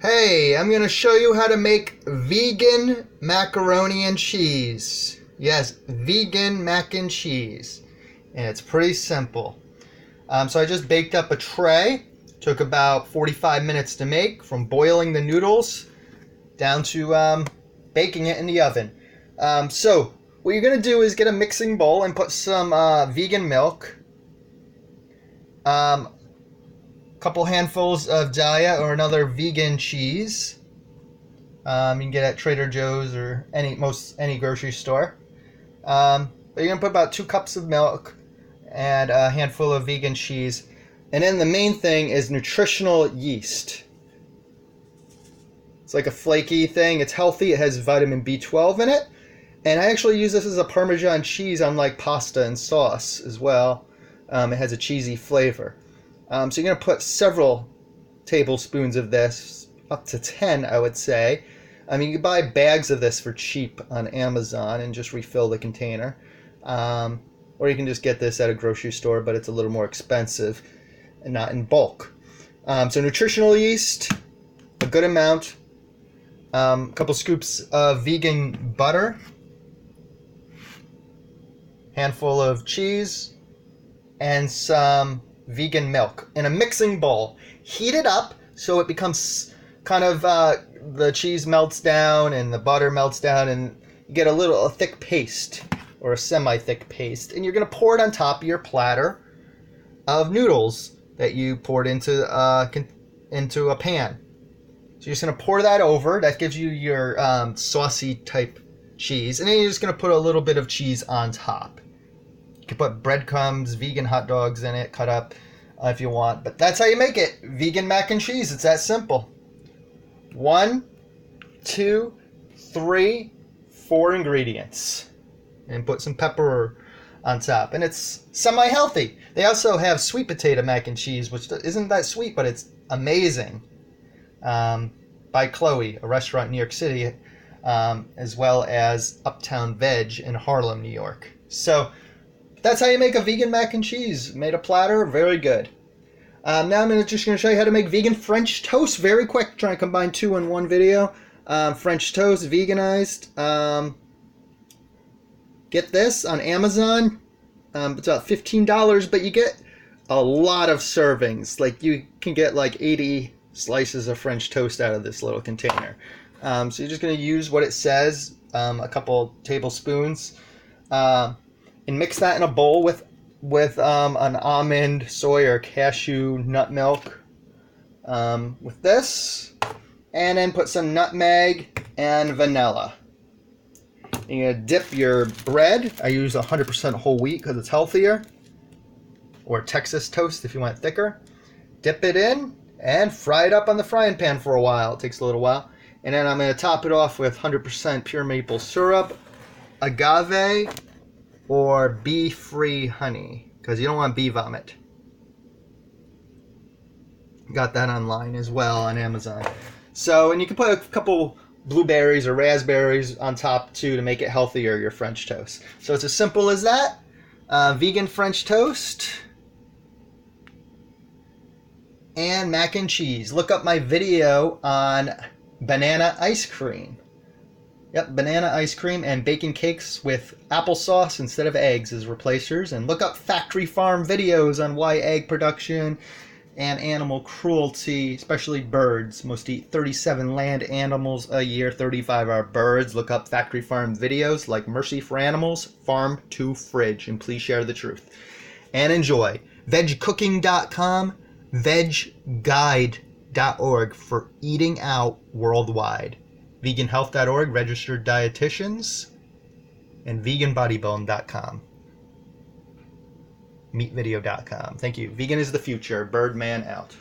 Hey, I'm going to show you how to make vegan macaroni and cheese. Yes, vegan mac and cheese. And it's pretty simple. So I just baked up a tray. Took about 45 minutes to make, from boiling the noodles down to baking it in the oven. So what you're going to do is get a mixing bowl and put some vegan milk, couple handfuls of Daya or another vegan cheese. You can get at Trader Joe's or any grocery store. But you're gonna put about 2 cups of milk and a handful of vegan cheese. And then the main thing is nutritional yeast. It's like a flaky thing. It's healthy. It has vitamin B12 in it. And I actually use this as a Parmesan cheese on like pasta and sauce as well. It has a cheesy flavor. So you're going to put several tablespoons of this, up to 10 I would say. I mean, you can buy bags of this for cheap on Amazon and just refill the container. Or you can just get this at a grocery store, but it's a little more expensive and not in bulk. So nutritional yeast, a good amount. A couple scoops of vegan butter. Handful of cheese. And some vegan milk in a mixing bowl. Heat it up so it becomes kind of the cheese melts down and the butter melts down, and you get a thick paste or a semi-thick paste, and you're going to pour it on top of your platter of noodles that you poured into a pan. So you're just going to pour that over. That gives you your saucy type cheese, and then you're just going to put a little bit of cheese on top. You can put breadcrumbs, vegan hot dogs in it, cut up if you want. But that's how you make it. Vegan mac and cheese. It's that simple. 1, 2, 3, 4 ingredients. And put some pepper on top. And it's semi-healthy. They also have sweet potato mac and cheese, which isn't that sweet, but it's amazing. By Chloe, a restaurant in New York City, as well as Uptown Veg in Harlem, New York. So that's how you make a vegan mac and cheese. Made a platter, very good. Now I'm just going to show you how to make vegan French toast very quick. Trying to combine 2 in one video. French toast, veganized. Get this on Amazon. It's about $15, but you get a lot of servings. Like you can get like 80 slices of French toast out of this little container. So you're just going to use what it says, a couple tablespoons. And mix that in a bowl with an almond, soy, or cashew nut milk with this. And then put some nutmeg and vanilla. You're going to dip your bread. I use 100% whole wheat because it's healthier. Or Texas toast if you want it thicker. Dip it in and fry it up on the frying pan for a while. It takes a little while. And then I'm going to top it off with 100% pure maple syrup, agave, or bee-free honey, because you don't want bee vomit. Got that online as well on Amazon. So, and you can put a couple blueberries or raspberries on top too to make it healthier, your French toast. So it's as simple as that. Vegan French toast and mac and cheese. Look up my video on banana ice cream. Yep, banana ice cream and baking cakes with applesauce instead of eggs as replacers. And look up factory farm videos on why egg production and animal cruelty, especially birds. Most eat 37 land animals a year, 35 are birds. Look up factory farm videos like Mercy for Animals, Farm to Fridge, and please share the truth. And enjoy. Vegcooking.com, vegguide.org for eating out worldwide. Veganhealth.org, registered dietitians, and veganbodybone.com. Meatvideo.com. Thank you. Vegan is the future. Birdman out.